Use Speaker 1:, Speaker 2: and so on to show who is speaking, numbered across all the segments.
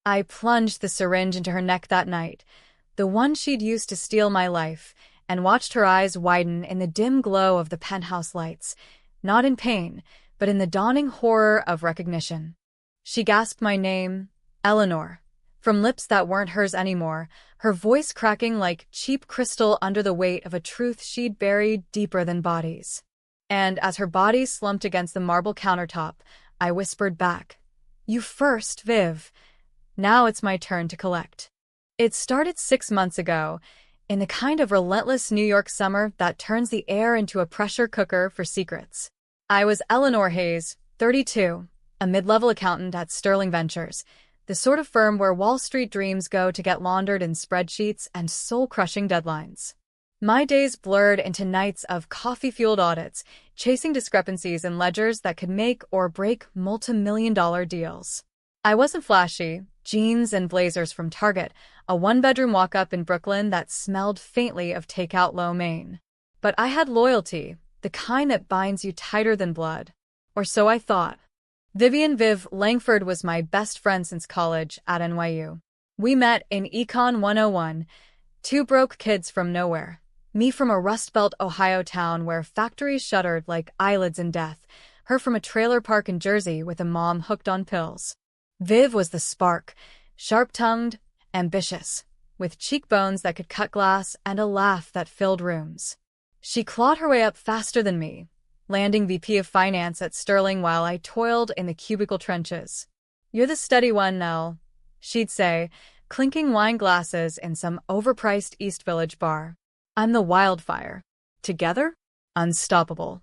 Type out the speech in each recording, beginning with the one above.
Speaker 1: I plunged the syringe into her neck that night, the one she'd used to steal my life, and watched her eyes widen in the dim glow of the penthouse lights, not in pain, but in the dawning horror of recognition. She gasped my name, Eleanor, from lips that weren't hers anymore, her voice cracking like cheap crystal under the weight of a truth she'd buried deeper than bodies. And as her body slumped against the marble countertop, I whispered back, "You first, Viv. Now it's my turn to collect." It started 6 months ago, in the kind of relentless New York summer that turns the air into a pressure cooker for secrets. I was Eleanor Hayes, 32, a mid-level accountant at Sterling Ventures, the sort of firm where Wall Street dreams go to get laundered in spreadsheets and soul-crushing deadlines. My days blurred into nights of coffee-fueled audits, chasing discrepancies in ledgers that could make or break multi-million-dollar deals. I wasn't flashy, jeans and blazers from Target, a one-bedroom walk-up in Brooklyn that smelled faintly of takeout lo mein. But I had loyalty, the kind that binds you tighter than blood. Or so I thought. Viv Langford was my best friend since college at NYU. We met in Econ 101, two broke kids from nowhere. Me from a Rust Belt Ohio town where factories shuttered like eyelids in death, her from a trailer park in Jersey with a mom hooked on pills. Viv was the spark, sharp-tongued, ambitious, with cheekbones that could cut glass and a laugh that filled rooms. She clawed her way up faster than me, landing VP of Finance at Sterling while I toiled in the cubicle trenches. "You're the steady one, Nell," she'd say, clinking wine glasses in some overpriced East Village bar. "I'm the wildfire. Together? Unstoppable."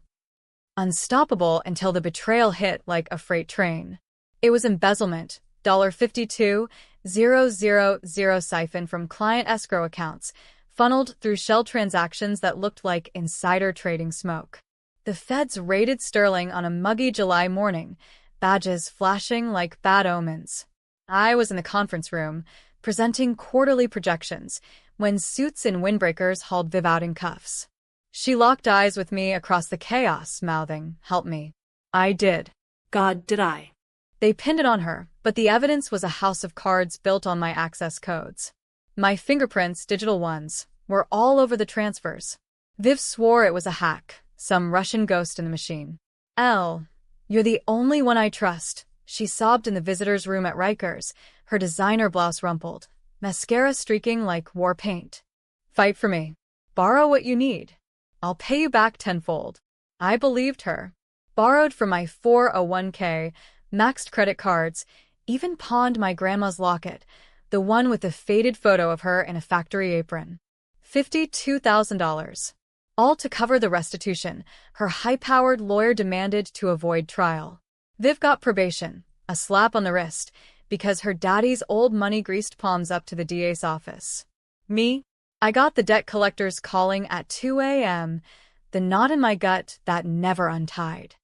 Speaker 1: Unstoppable until the betrayal hit like a freight train. It was embezzlement, $52,000 siphoned from client escrow accounts, funneled through shell transactions that looked like insider trading smoke. The feds raided Sterling on a muggy July morning, badges flashing like bad omens. I was in the conference room, presenting quarterly projections, when suits and windbreakers hauled Viv out in cuffs. She locked eyes with me across the chaos, mouthing, "Help me." I did.
Speaker 2: God, did I.
Speaker 1: They pinned it on her, but the evidence was a house of cards built on my access codes. My fingerprints, digital ones, were all over the transfers. Viv swore it was a hack, some Russian ghost in the machine. "You're the only one I trust," she sobbed in the visitor's room at Rikers, her designer blouse rumpled, mascara streaking like war paint. "Fight for me. Borrow what you need. I'll pay you back tenfold." I believed her. Borrowed from my 401k, maxed credit cards, even pawned my grandma's locket, the one with the faded photo of her in a factory apron. $52,000. All to cover the restitution her high-powered lawyer demanded to avoid trial. Viv got probation, a slap on the wrist, because her daddy's old money greased palms up to the DA's office. Me? I got the debt collectors calling at 2 a.m., the knot in my gut that never untied.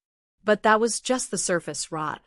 Speaker 2: But that was just the surface rot.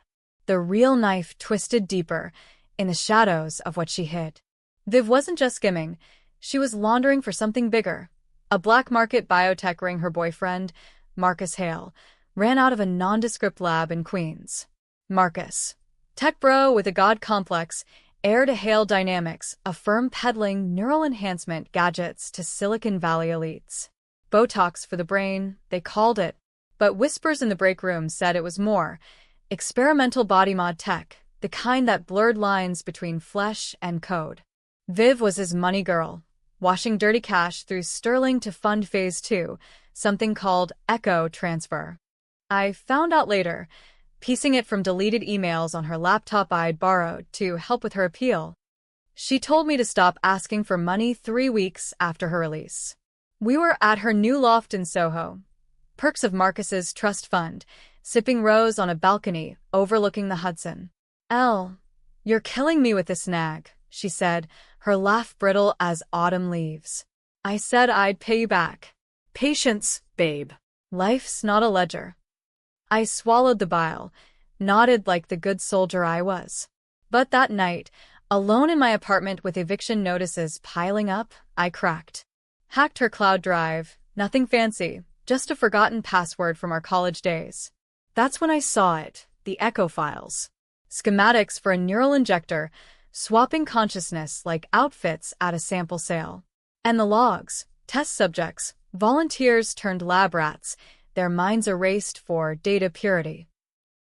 Speaker 1: The real knife twisted deeper, in the shadows of what she hid. Viv wasn't just skimming, she was laundering for something bigger. A black market biotech ring her boyfriend, Marcus Hale, ran out of a nondescript lab in Queens. Marcus, tech bro with a god complex, heir to Hale Dynamics, a firm peddling neural enhancement gadgets to Silicon Valley elites. Botox for the brain, they called it, but whispers in the break room said it was more. Experimental body mod tech, the kind that blurred lines between flesh and code. Viv was his money girl, washing dirty cash through Sterling to fund Phase 2, something called Echo Transfer. I found out later, piecing it from deleted emails on her laptop I'd borrowed to help with her appeal. She told me to stop asking for money 3 weeks after her release. We were at her new loft in Soho, perks of Marcus's trust fund, sipping rose on a balcony overlooking the Hudson. "You're killing me with this nag," she said, her laugh brittle as autumn leaves. I said I'd pay you back.
Speaker 2: Patience, babe.
Speaker 1: Life's not a ledger. I swallowed the bile, nodded like the good soldier I was. But that night, alone in my apartment with eviction notices piling up, I cracked. Hacked her cloud drive, nothing fancy, just a forgotten password from our college days. That's when I saw it, the Echo files. Schematics for a neural injector, swapping consciousness like outfits at a sample sale. And the logs, test subjects, volunteers turned lab rats, their minds erased for data purity.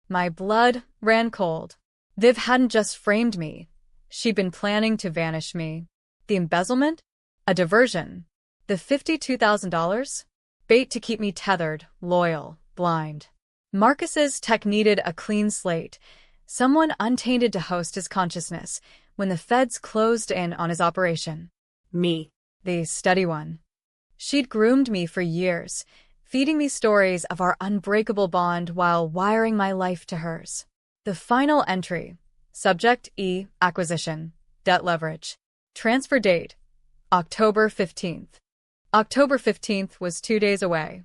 Speaker 1: My blood ran cold. Viv hadn't just framed me. She'd been planning to vanish me. The embezzlement? A diversion. The $52,000? Bait to keep me tethered, loyal, blind. Marcus's tech needed a clean slate, someone untainted to host his consciousness when the feds closed in on his operation.
Speaker 2: Me.
Speaker 1: The steady one. She'd groomed me for years, feeding me stories of our unbreakable bond while wiring my life to hers. The final entry. Subject E. Acquisition. Debt leverage. Transfer date. October 15th. October 15th was 2 days away.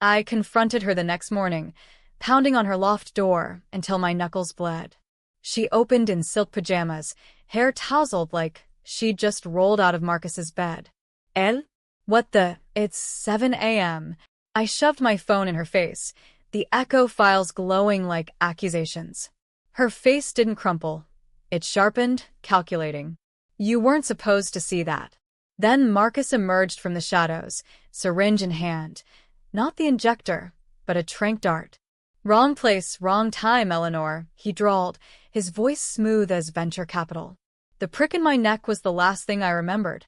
Speaker 1: I confronted her the next morning, pounding on her loft door until my knuckles bled. She opened in silk pajamas, hair tousled like she'd just rolled out of Marcus's bed. Elle? What the? It's 7 a.m. I shoved my phone in her face, the echo files glowing like accusations. Her face didn't crumple. It sharpened, calculating. You weren't supposed to see that. Then Marcus emerged from the shadows, syringe in hand. Not the injector, but a tranq dart. Wrong place, wrong time, Eleanor, he drawled, his voice smooth as venture capital. The prick in my neck was the last thing I remembered.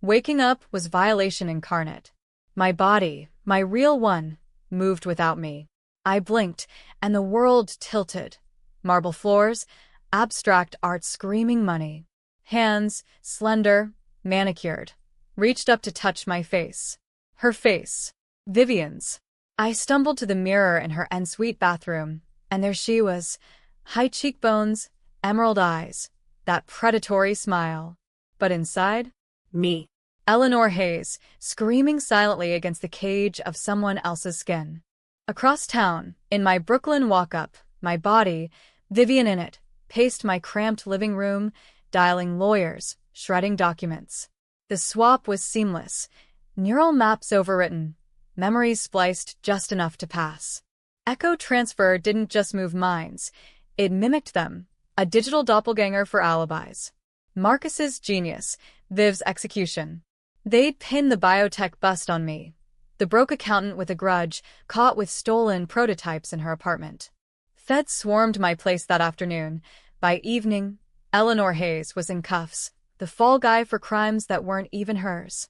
Speaker 1: Waking up was violation incarnate. My body, my real one, moved without me. I blinked, and the world tilted. Marble floors, abstract art screaming money. Hands, slender, manicured, reached up to touch my face. Her face. Vivian's. I stumbled to the mirror in her ensuite bathroom, and there she was. High cheekbones, emerald eyes, that predatory smile. But inside?
Speaker 2: Me.
Speaker 1: Eleanor Hayes, screaming silently against the cage of someone else's skin. Across town, in my Brooklyn walk-up, my body, Vivian in it, paced my cramped living room, dialing lawyers, shredding documents. The swap was seamless. Neural maps overwritten. Memories spliced just enough to pass. Echo transfer didn't just move minds. It mimicked them. A digital doppelganger for alibis. Marcus's genius. Viv's execution. They'd pinned the biotech bust on me. The broke accountant with a grudge, caught with stolen prototypes in her apartment. Feds swarmed my place that afternoon. By evening, Eleanor Hayes was in cuffs, the fall guy for crimes that weren't even hers.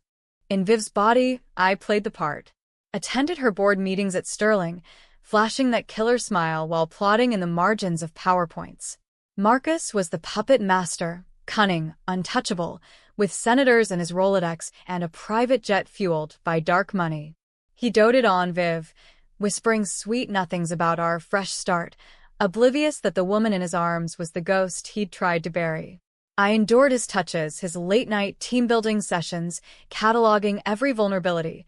Speaker 1: In Viv's body, I played the part. Attended her board meetings at Sterling, flashing that killer smile while plotting in the margins of PowerPoints. Marcus was the puppet master, cunning, untouchable, with senators in his Rolodex and a private jet fueled by dark money. He doted on Viv, whispering sweet nothings about our fresh start, oblivious that the woman in his arms was the ghost he'd tried to bury. I endured his touches, his late-night team-building sessions, cataloging every vulnerability.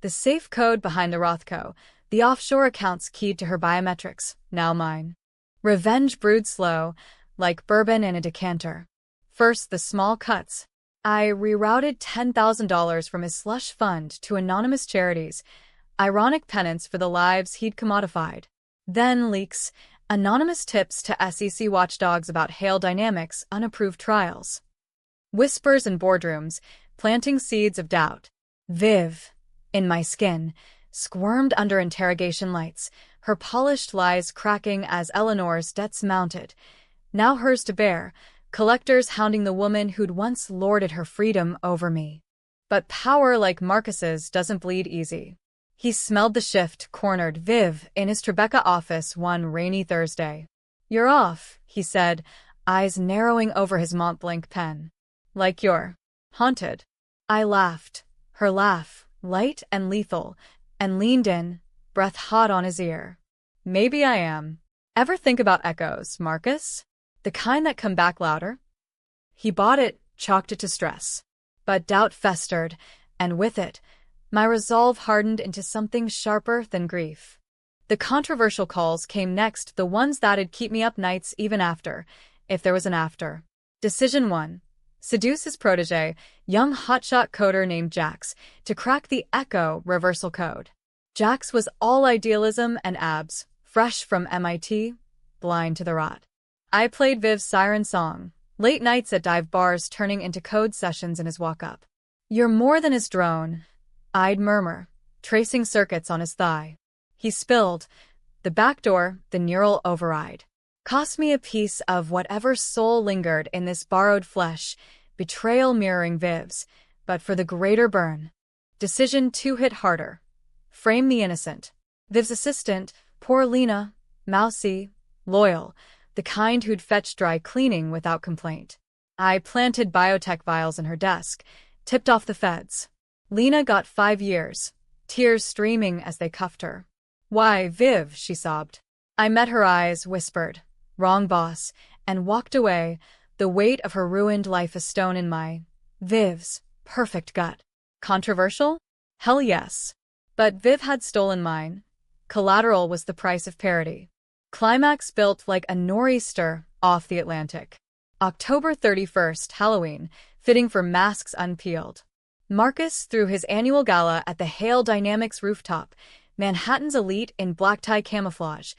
Speaker 1: The safe code behind the Rothko, the offshore accounts keyed to her biometrics, now mine. Revenge brewed slow, like bourbon in a decanter. First, the small cuts. I rerouted $10,000 from his slush fund to anonymous charities, ironic penance for the lives he'd commodified. Then leaks, anonymous tips to SEC watchdogs about Hale Dynamics' unapproved trials. Whispers in boardrooms, planting seeds of doubt. Viv, in my skin, squirmed under interrogation lights, her polished lies cracking as Eleanor's debts mounted. Now hers to bear, collectors hounding the woman who'd once lorded her freedom over me. But power like Marcus's doesn't bleed easy. He smelled the shift, cornered Viv in his Tribeca office one rainy Thursday. "You're off," he said, eyes narrowing over his Mont Blanc pen. "Like you're haunted." I laughed, her laugh, light and lethal, and leaned in, breath hot on his ear. "Maybe I am. Ever think about echoes, Marcus? The kind that come back louder?" He bought it, chalked it to stress. But doubt festered, and with it, my resolve hardened into something sharper than grief. The controversial calls came next, the ones that'd keep me up nights even after, if there was an after. Decision 1. Seduce his protege, young hotshot coder named Jax, to crack the Echo reversal code. Jax was all idealism and abs, fresh from MIT, blind to the rot. I played Viv's siren song, Late nights at dive bars turning into code sessions in his walk-up. "You're more than his drone," I'd murmur, tracing circuits on his thigh. He spilled. The back door, the neural override. Cost me a piece of whatever soul lingered in this borrowed flesh, betrayal mirroring Viv's, but for the greater burn. Decision 2 hit harder. Frame the innocent. Viv's assistant, poor Lena, mousy, loyal, the kind who'd fetch dry cleaning without complaint. I planted biotech vials in her desk, tipped off the feds. Lena got 5 years, tears streaming as they cuffed her. "Why, Viv," she sobbed. I met her eyes, whispered, "Wrong boss," and walked away, the weight of her ruined life a stone in my Viv's perfect gut. Controversial? Hell yes. But Viv had stolen mine. Collateral was the price of parity. Climax built like a nor'easter off the Atlantic. October 31st, Halloween, fitting for masks unpeeled. Marcus threw his annual gala at the Hale Dynamics rooftop, Manhattan's elite in black-tie camouflage.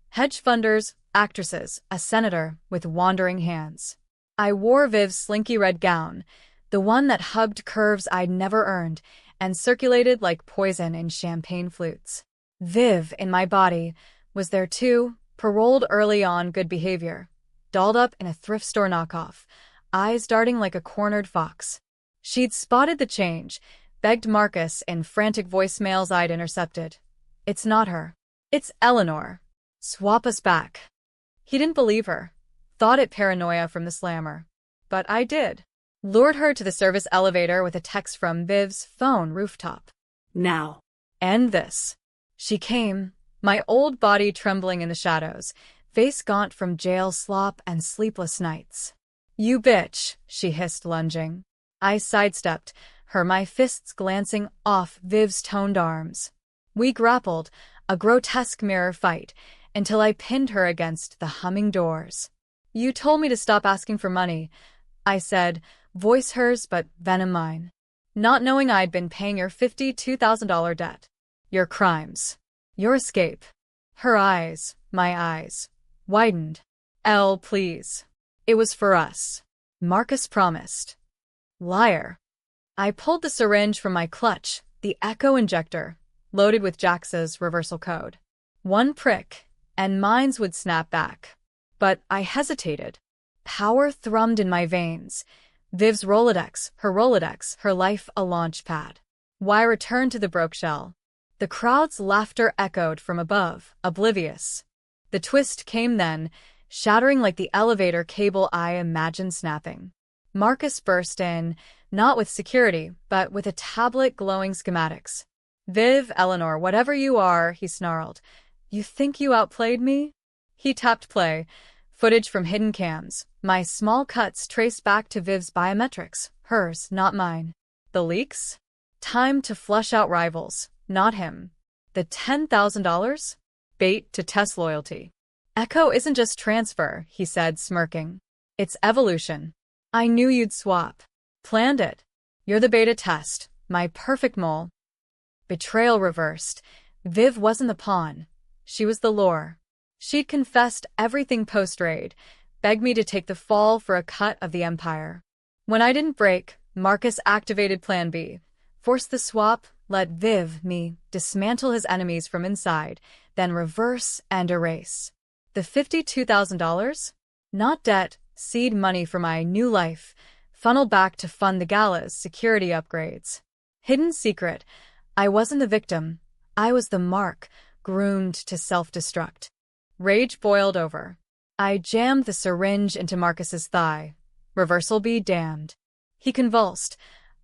Speaker 1: Hedge funders, actresses, a senator with wandering hands. I wore Viv's slinky red gown, the one that hugged curves I'd never earned, and circulated like poison in champagne flutes. Viv, in my body, was there too, paroled early on good behavior, dolled up in a thrift store knockoff, eyes darting like a cornered fox. She'd spotted the change, begged Marcus in frantic voicemails I'd intercepted. "It's not her. It's Eleanor. Swap us back." He didn't believe her. Thought it paranoia from the slammer. But I did. Lured her to the service elevator with a text from Viv's phone rooftop.
Speaker 2: "Now.
Speaker 1: End this." She came, my old body trembling in the shadows, face gaunt from jail slop and sleepless nights. "You bitch," she hissed, lunging. I sidestepped, my fists glancing off Viv's toned arms. We grappled, a grotesque mirror fight, until I pinned her against the humming doors. "You told me to stop asking for money," I said, voice hers but venom mine. "Not knowing I'd been paying your $52,000 debt. Your crimes. Your escape." Her eyes, my eyes, widened. "Elle, please. It was for us. Marcus promised." Liar. I pulled the syringe from my clutch, the echo injector, loaded with Jax's reversal code. One prick, and mines would snap back. But I hesitated. Power thrummed in my veins. Viv's Rolodex, her life a launch pad. Why return to the broke shell? The crowd's laughter echoed from above, oblivious. The twist came then, shattering like the elevator cable I imagined snapping. Marcus burst in, not with security, but with a tablet glowing schematics. "Viv, Eleanor, whatever you are," he snarled. "You think you outplayed me?" He tapped play. Footage from hidden cams. My small cuts traced back to Viv's biometrics. Hers, not mine. The leaks? Time to flush out rivals. Not him. The $10,000? Bait to test loyalty. "Echo isn't just transfer," he said, smirking. "It's evolution. I knew you'd swap. Planned it. You're the beta test, my perfect mole." Betrayal reversed. Viv wasn't the pawn. She was the lure. She'd confessed everything post-raid, begged me to take the fall for a cut of the empire. When I didn't break, Marcus activated Plan B. Forced the swap, let me dismantle his enemies from inside, then reverse and erase. The $52,000? Not debt, seed money for my new life, funneled back to fund the gala's security upgrades. Hidden secret, I wasn't the victim. I was the mark, groomed to self-destruct. Rage boiled over. I jammed the syringe into Marcus's thigh. Reversal be damned. He convulsed,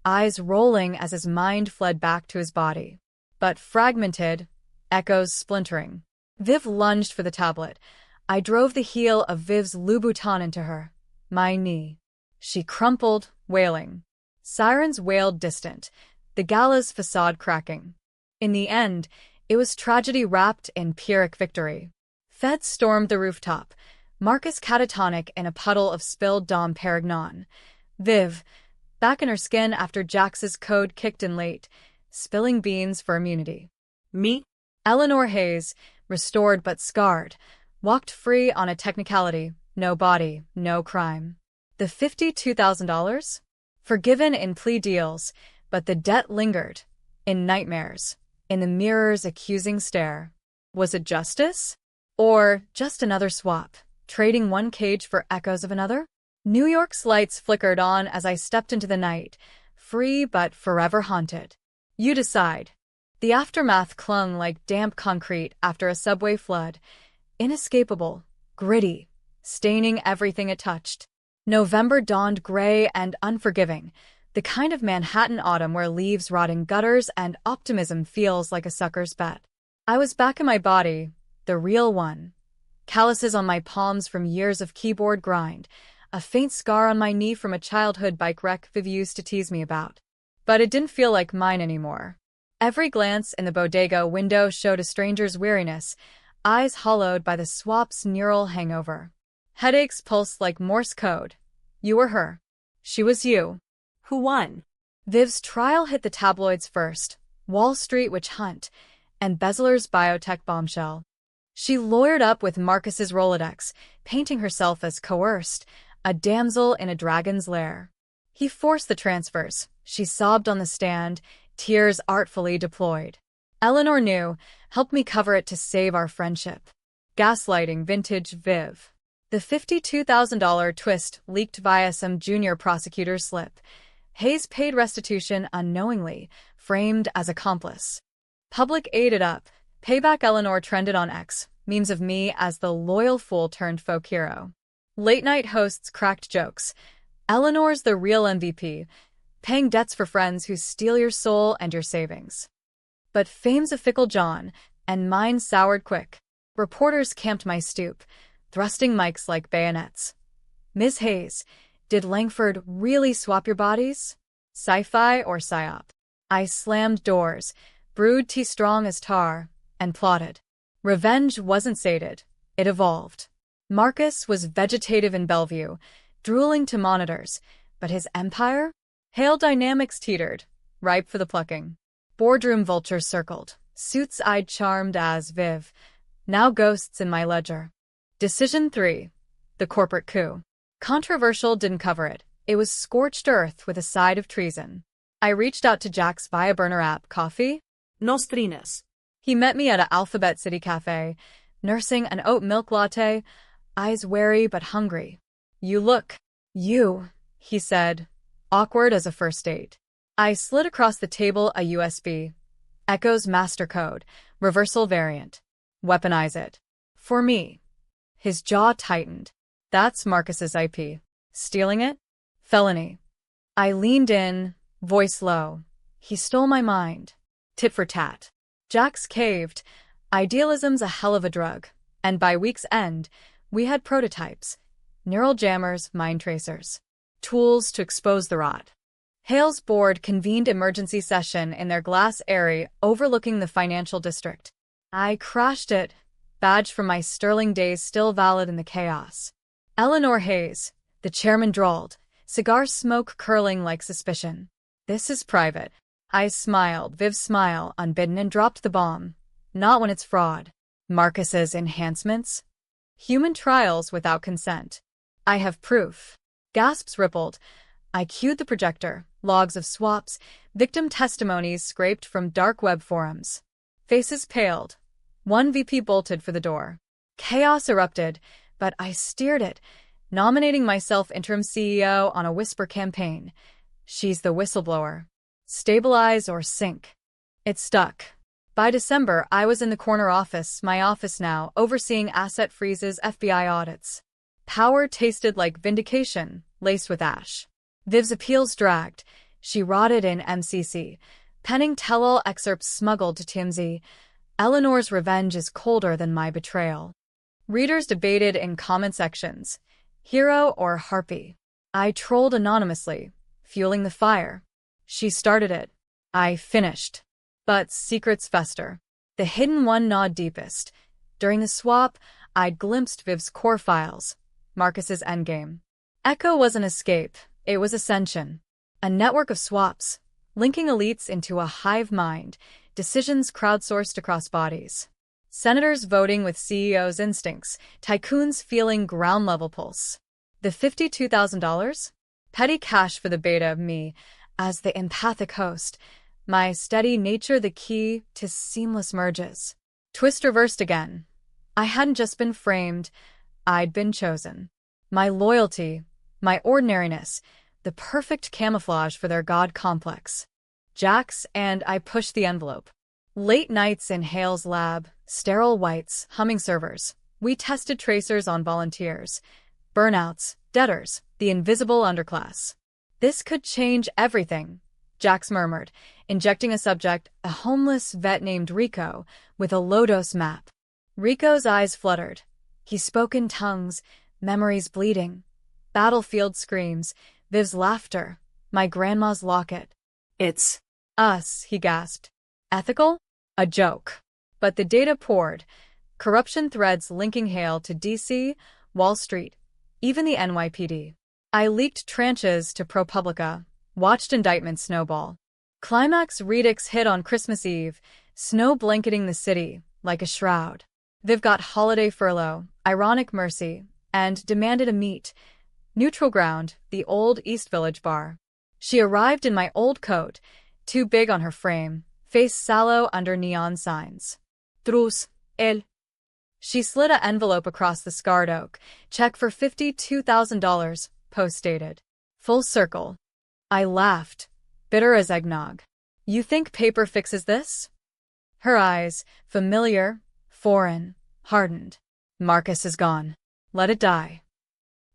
Speaker 1: eyes rolling as his mind fled back to his body. But fragmented, echoes splintering. Viv lunged for the tablet. I drove the heel of Viv's Louboutin into her. My knee. She crumpled, wailing. Sirens wailed distant, the gala's facade cracking. In the end, it was tragedy wrapped in Pyrrhic victory. Feds stormed the rooftop, Marcus catatonic in a puddle of spilled Dom Perignon. Viv, back in her skin after Jax's code kicked in late, spilling beans for immunity.
Speaker 2: Me?
Speaker 1: Eleanor Hayes, restored but scarred, walked free on a technicality, no body, no crime. The $52,000? Forgiven in plea deals, but the debt lingered. In nightmares. In the mirror's accusing stare. Was it justice? Or just another swap, trading one cage for echoes of another? New York's lights flickered on as I stepped into the night, free but forever haunted. You decide. The aftermath clung like damp concrete after a subway flood, inescapable, gritty, staining everything it touched. November dawned gray and unforgiving, the kind of Manhattan autumn where leaves rot in gutters and optimism feels like a sucker's bet. I was back in my body, the real one. Calluses on my palms from years of keyboard grind, a faint scar on my knee from a childhood bike wreck Viv used to tease me about. But it didn't feel like mine anymore. Every glance in the bodega window showed a stranger's weariness, eyes hollowed by the swap's neural hangover. Headaches pulsed like Morse code. You were her. She was you.
Speaker 2: Who won?
Speaker 1: Viv's trial hit the tabloids first, Wall Street witch hunt, and Bezler's biotech bombshell. She lawyered up with Marcus's Rolodex, painting herself as coerced, a damsel in a dragon's lair. He forced the transfers. She sobbed on the stand, tears artfully deployed. Eleanor knew, helped me cover it to save our friendship. Gaslighting vintage Viv. The $52,000 twist leaked via some junior prosecutor's slip. Hayes paid restitution unknowingly, framed as accomplice. Public ate it up. Payback Eleanor trended on X, memes of me as the loyal fool turned folk hero. Late-night hosts cracked jokes. Eleanor's the real MVP, paying debts for friends who steal your soul and your savings. But fame's a fickle John, and mine soured quick. Reporters camped my stoop, thrusting mics like bayonets. Ms. Hayes, did Langford really swap your bodies? Sci-fi or psyop? I slammed doors, brewed tea strong as tar, and plotted. Revenge wasn't sated, it evolved. Marcus was vegetative in Bellevue, drooling to monitors, but his empire? Hale dynamics teetered, ripe for the plucking. Boardroom vultures circled, suits eyed charmed as Viv, now ghosts in my ledger. Decision 3. The corporate coup. Controversial didn't cover it. It was scorched earth with a side of treason. I reached out to Jax via burner app. Coffee?
Speaker 2: Nostrinas.
Speaker 1: He met me at a Alphabet City cafe, nursing an oat milk latte, eyes wary but hungry. You, he said, awkward as a first date. I slid across the table a USB. Echo's master code, reversal variant. Weaponize it. For me. His jaw tightened. That's Marcus's IP. Stealing it? Felony. I leaned in, voice low. He stole my mind. Tit for tat. Jax caved. Idealism's a hell of a drug. And by week's end, we had prototypes. Neural jammers, mind tracers. Tools to expose the rot. Hale's board convened emergency session in their glass area overlooking the financial district. I crashed it, badge from my sterling days still valid in the chaos. Eleanor Hayes, the chairman drawled, cigar smoke curling like suspicion. This is private. I smiled, Viv's smile, unbidden, and dropped the bomb. Not when it's fraud. Marcus's enhancements? Human trials without consent. I have proof. Gasps rippled. I cued the projector, logs of swaps, victim testimonies scraped from dark web forums. Faces paled. One VP bolted for the door. Chaos erupted, but I steered it, nominating myself interim CEO on a whisper campaign. She's the whistleblower. Stabilize or sink. It stuck. By December, I was in the corner office, my office now, overseeing asset freezes, FBI audits. Power tasted like vindication, laced with ash. Viv's appeals dragged. She rotted in MCC, penning tell-all excerpts smuggled to TMZ. Eleanor's revenge is colder than my betrayal. Readers debated in comment sections. Hero or harpy? I trolled anonymously, fueling the fire. She started it. I finished. But secrets fester. The hidden one gnawed deepest. During the swap, I'd glimpsed Viv's core files. Marcus's endgame. Echo was an escape. It was ascension. A network of swaps, linking elites into a hive mind, decisions crowdsourced across bodies. Senators voting with CEOs' instincts, tycoons feeling ground-level pulse. The $52,000? Petty cash for the beta of me, as the empathic host. My steady nature the key to seamless merges. Twist reversed again. I hadn't just been framed, I'd been chosen. My loyalty, my ordinariness, the perfect camouflage for their god complex. Jax and I pushed the envelope. Late nights in Hale's lab, sterile whites, humming servers. We tested tracers on volunteers. Burnouts, debtors, the invisible underclass. This could change everything, Jax murmured, injecting a subject, a homeless vet named Rico, with a low-dose map. Rico's eyes fluttered. He spoke in tongues, memories bleeding. Battlefield screams, Viv's laughter, my grandma's locket.
Speaker 2: It's
Speaker 1: Us, he gasped. Ethical? A joke. But the data poured. Corruption threads linking Hale to DC, Wall Street, even the NYPD. I leaked tranches to ProPublica, watched indictments snowball. Climax redux hit on Christmas Eve, snow blanketing the city like a shroud. Viv got holiday furlough, ironic mercy, and demanded a meet. Neutral ground, the old East Village bar. She arrived in my old coat, too big on her frame, face sallow under neon signs. Trus, el. She slid an envelope across the scarred oak, check for $52,000, post-dated. Full circle. I laughed, bitter as eggnog. You think paper fixes this? Her eyes, familiar, foreign, hardened. Marcus is gone. Let it die.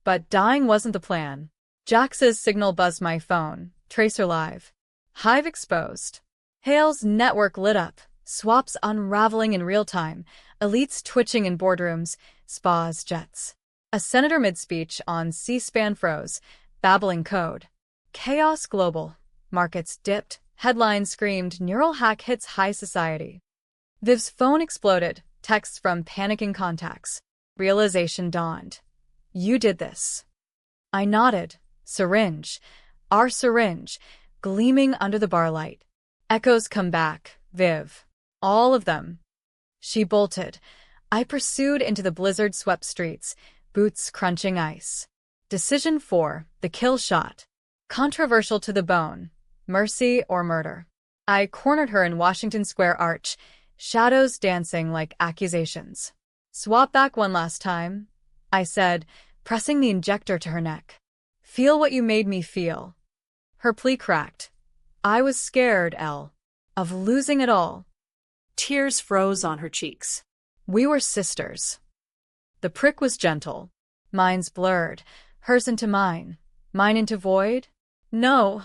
Speaker 1: But dying wasn't the plan. Jax's signal buzzed my phone, tracer live. Hive exposed. Hale's network lit up, swaps unraveling in real time, elites twitching in boardrooms, spas, jets. A senator mid-speech on C-SPAN froze, babbling code. Chaos global. Markets dipped, headlines screamed, neural hack hits high society. Viv's phone exploded, texts from panicking contacts. Realization dawned. You did this. I nodded. Syringe. Our syringe, gleaming under the bar light. Echoes come back, Viv. All of them. She bolted. I pursued into the blizzard-swept streets, boots crunching ice. Decision 4, the kill shot. Controversial to the bone. Mercy or murder. I cornered her in Washington Square Arch, shadows dancing like accusations. Swap back one last time, I said, pressing the injector to her neck. Feel what you made me feel. Her plea cracked. I was scared, Elle, of losing it all.
Speaker 2: Tears froze on her cheeks.
Speaker 1: We were sisters. The prick was gentle. Mine's blurred, hers into mine, mine into void. No.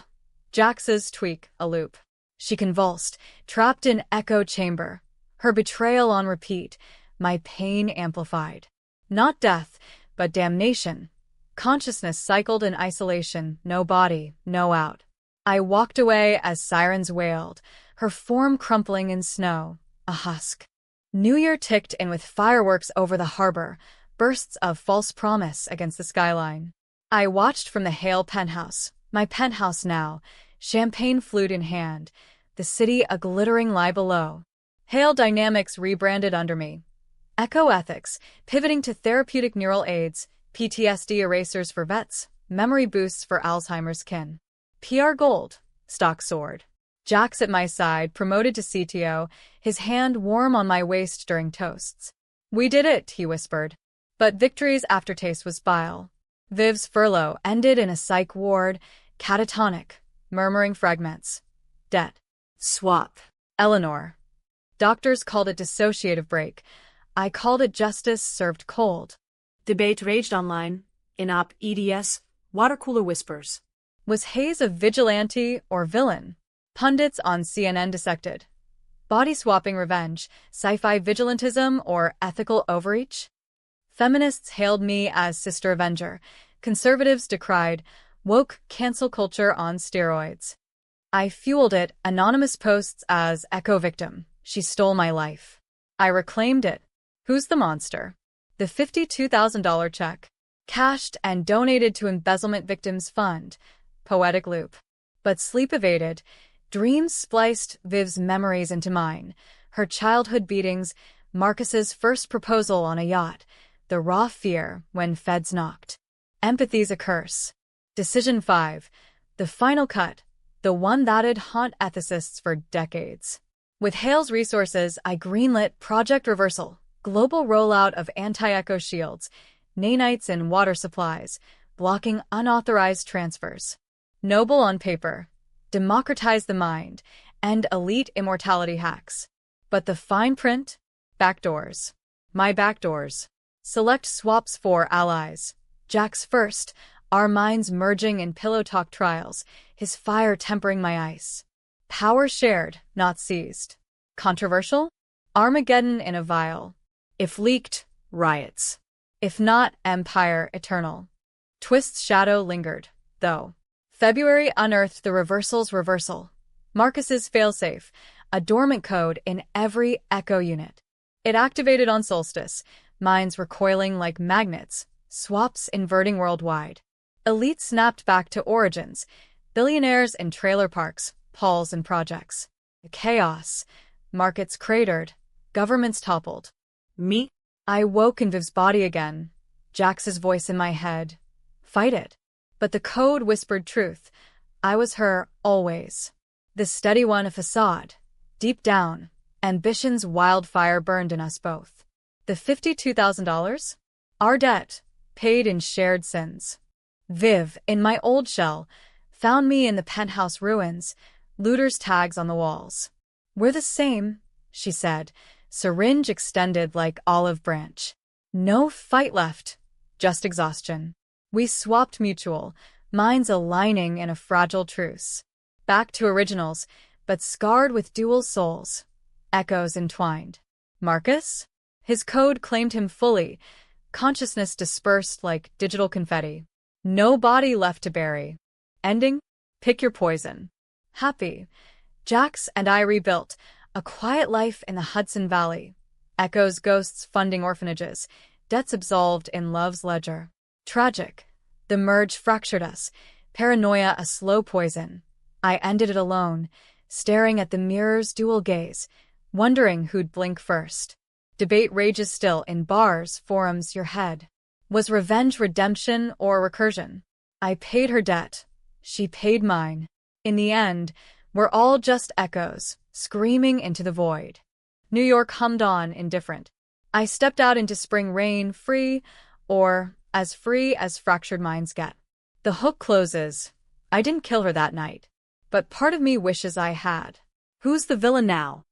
Speaker 1: Jax's tweak, a loop. She convulsed, trapped in echo chamber. Her betrayal on repeat, my pain amplified. Not death, but damnation. Consciousness cycled in isolation, no body, no out. I walked away as sirens wailed, her form crumpling in snow, a husk. New Year ticked in with fireworks over the harbor, bursts of false promise against the skyline. I watched from the Hale penthouse, my penthouse now, champagne flute in hand, the city a glittering lie below. Hale Dynamics rebranded under me. Echo Ethics, pivoting to therapeutic neural aids, PTSD erasers for vets, memory boosts for Alzheimer's kin. PR Gold, stock soared. Jax at my side, promoted to CTO, his hand warm on my waist during toasts. We did it, he whispered. But victory's aftertaste was bile. Viv's furlough ended in a psych ward, catatonic, murmuring fragments. Debt.
Speaker 2: Swap.
Speaker 1: Eleanor. Doctors called it dissociative break. I called it justice served cold.
Speaker 2: Debate raged online. In-op EDS, watercooler whispers.
Speaker 1: Was Hayes a vigilante or villain? Pundits on CNN dissected. Body-swapping revenge, sci-fi vigilantism, or ethical overreach? Feminists hailed me as Sister Avenger. Conservatives decried woke cancel culture on steroids. I fueled it, anonymous posts as echo victim. She stole my life. I reclaimed it. Who's the monster? The $52,000 check. Cashed and donated to Embezzlement Victims Fund. Poetic loop. But sleep evaded. Dreams spliced Viv's memories into mine. Her childhood beatings, Marcus's first proposal on a yacht, the raw fear when feds knocked. Empathy's a curse. Decision 5. The final cut. The one that'd haunt ethicists for decades. With Hale's resources, I greenlit Project Reversal, global rollout of anti-echo shields, nanites in water supplies, blocking unauthorized transfers. Noble on paper, democratize the mind, and elite immortality hacks. But the fine print? Backdoors. My backdoors. Select swaps for allies. Jack's first, our minds merging in pillow talk trials, his fire tempering my ice. Power shared, not seized. Controversial? Armageddon in a vial. If leaked, riots. If not, empire eternal. Twist's shadow lingered, though. February unearthed the reversal's reversal. Marcus's failsafe, a dormant code in every echo unit. It activated on solstice, minds recoiling like magnets, swaps inverting worldwide. Elite snapped back to origins, billionaires in trailer parks, palls and projects. Chaos. Markets cratered, governments toppled.
Speaker 2: Me?
Speaker 1: I woke in Viv's body again. Jax's voice in my head. Fight it. But the code whispered truth. I was her, always. The steady one a facade. Deep down, ambition's wildfire burned in us both. The $52,000? Our debt, paid in shared sins. Viv, in my old shell, found me in the penthouse ruins, looters' tags on the walls. We're the same, she said, syringe extended like olive branch. No fight left, just exhaustion. We swapped mutual, minds aligning in a fragile truce. Back to originals, but scarred with dual souls. Echoes entwined. Marcus? His code claimed him fully, consciousness dispersed like digital confetti. No body left to bury. Ending? Pick your poison. Happy. Jax and I rebuilt, a quiet life in the Hudson Valley. Echoes, ghosts funding orphanages, debts absolved in love's ledger. Tragic. The merge fractured us, paranoia a slow poison. I ended it alone, staring at the mirror's dual gaze, wondering who'd blink first. Debate rages still in bars, forums, your head. Was revenge redemption or recursion? I paid her debt. She paid mine. In the end, we're all just echoes, screaming into the void. New York hummed on, indifferent. I stepped out into spring rain, free, or as free as fractured minds get. The hook closes. I didn't kill her that night, but part of me wishes I had.
Speaker 2: Who's the villain now?